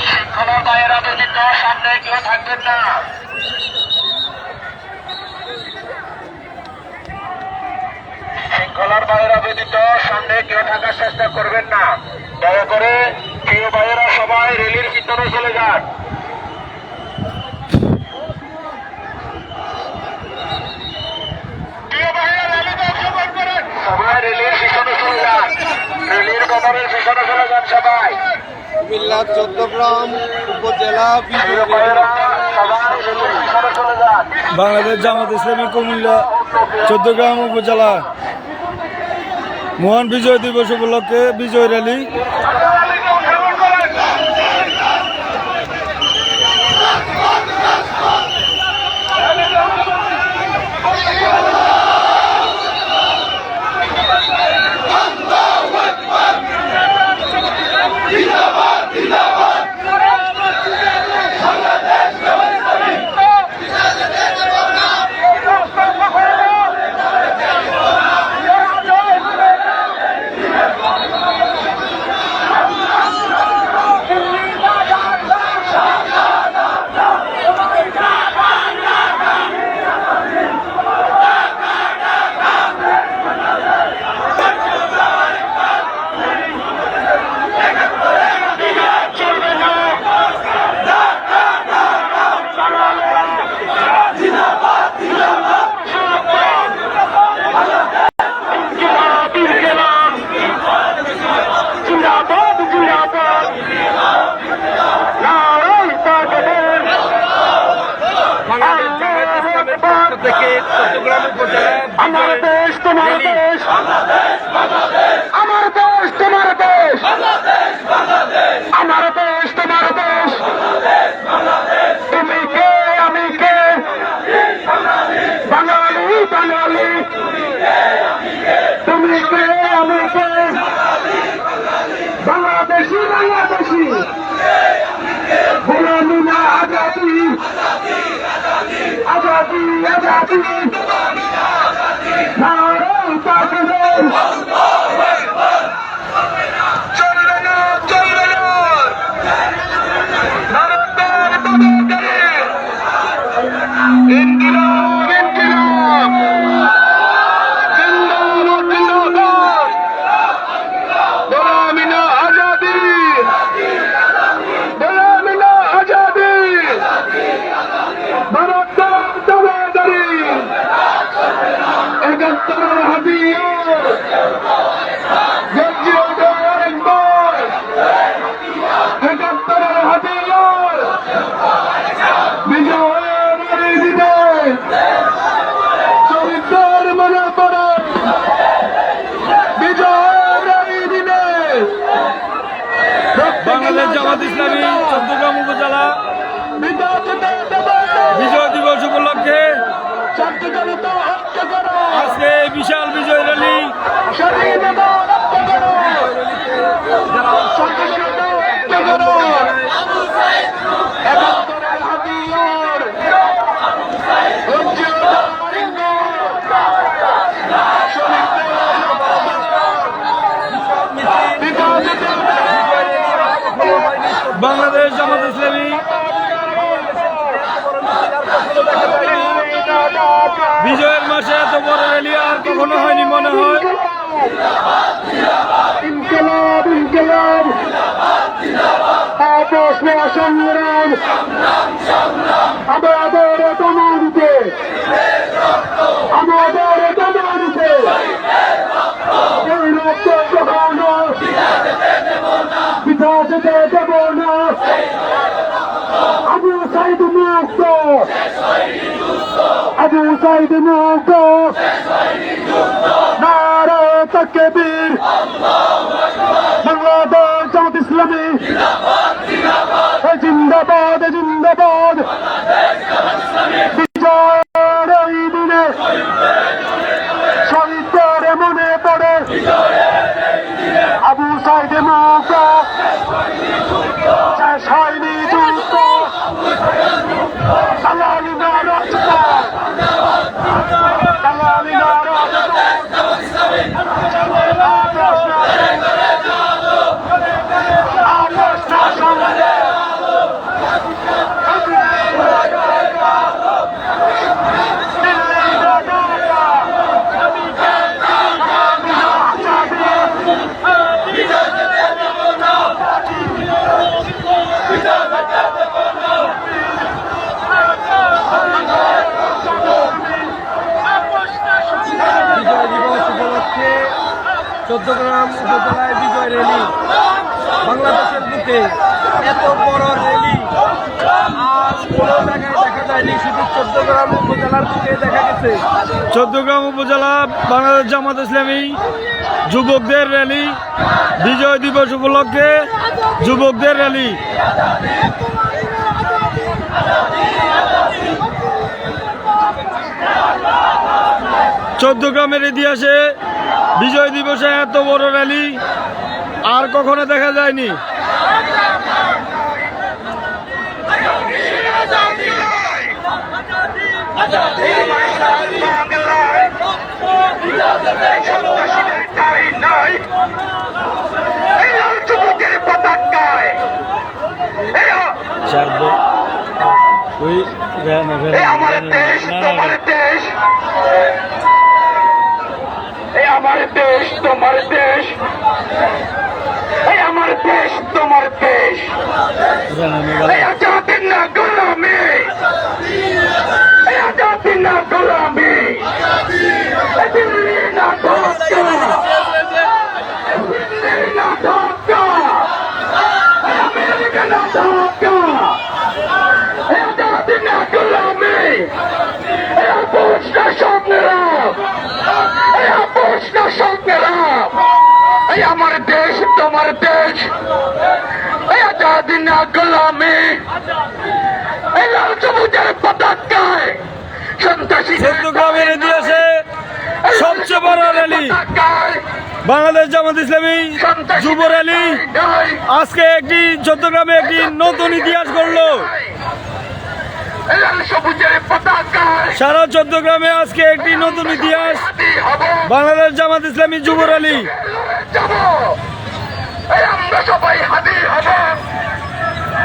শৃঙ্খলার দায়েরা ব্যতীত সামনে কেউ থাকবেন না। শৃঙ্খলার বাইরা ব্যতীত সামনে কেউ থাকার চেষ্টা করবেন না। দয়া করে প্রিয় ভাইয়েরা সবাই রেলির ভিতরে চলে যান। সবাই রেলির পিছনে চলে যান। রেলির কবরের পিছনে চলে যান সবাই। কুমিল্লা চট্টগ্রাম উপজেলা বাংলাদেশ জামাত ইসলামী কুমিল্লা চট্টগ্রাম উপজেলা মহান বিজয় দিবস উপলক্ষে বিজয় র্যালি। আমার দেশ তোমার দেশ, আমার দেশ তোমার দেশ, আমার দেশ তোমার দেশ। তুমি কে আমি কে, বাঙালি বাঙালি। তুমি কে আমি কে, বাংলাদেশি বাংলাদেশি। গোলামি না আজাদি, আজাদি আজাদি। চলবে না চলবে না, ভারতের পদকারে ইনকিলাব ইনকিলাব, জিন্দাবাদ জিন্দাবাদ। গোলামি না আজাদি, গোলামি না আজাদি। ভারতের পদকারে একাত্তরের হাতিয়ার, জাতীয় একবার একাত্তরের হাতিয়ার। বিজয়ের দিনে চরিত্রের মনে পড়ে, বিজয়ের দিনে। বাংলাদেশ জামাত ইসলামী চট্টগ্রাম উপজেলা বিজয় দিবস উপলক্ষে আজকে এই বিশাল বিজয় র্যালি। বাংলাদেশ জামাত ইসলামী বিজয়ের মাসে এত বড় র্যালি আর কখনো হয়নি মনে হয়। ইনকিলাব ইনকিলাব, সংগ্রাম আমাদের তমারিতে, আমাদের তমারিতে। পিতা যেতে দেব না, আবু সাইদ মুক্ত, আবু সাইদ মুক্ত। নারে তাকবীর, বাংলাদেশ জামাত ইসলামী জিন্দাবাদ জিন্দাবাদ। বিজয়ের এই দিনে চৌদ্দগ্রাম উপজেলায় বিজয় র্যালি বাংলাদেশের বুকে এত বড় র্যালি আর কোনো জায়গায় দেখা যায়নি, শুধু চৌদ্দগ্রাম উপজেলার বুকে দেখা গেছে। চৌদ্দগ্রাম উপজেলা বাংলাদেশ জামাত ইসলামী যুবকদের র্যালি, বিজয় দিবস উপলক্ষে যুবকদের র্যালি। চৌদ্দগ্রামের ইতিহাসে বিজয় দিবসে এত বড় র্যালি আর কখনো দেখা যায়নি। আমার দেশ তোমার দেশ, আমার দেশ তোমার দেশ, আমার দেশ তোমার দেশ, আজাদি না গোলামি, আজাদি না গোলামি, দিল্লি না ঢাকা, দিল্লি না ঢাকা, আমেরিকা না ঢাকা, আজাদি না গোলামি, আপোষ না সংগ্রাম, আপোষ না সংগ্রাম, আমার দেশ তোমার দেশ, আজাদি না গোলামি, লাল সবুজের পতাকায় সন্ত্রাসী। চৌদ্দগ্রামের ইতিহাসে সবচেয়ে বড় র্যালি বাংলাদেশ জামাত ইসলামী যুব র্যালি আজকে একটি চৌদ্দগ্রামে একটি নতুন ইতিহাস গড়ল। লাল সবুজের পতাকায় সারা চৌদ্দগ্রামে আজকে একটি নতুন ইতিহাস বাংলাদেশ জামাত ইসলামী যুব র্যালি। আমরা সবাই হাজির হব।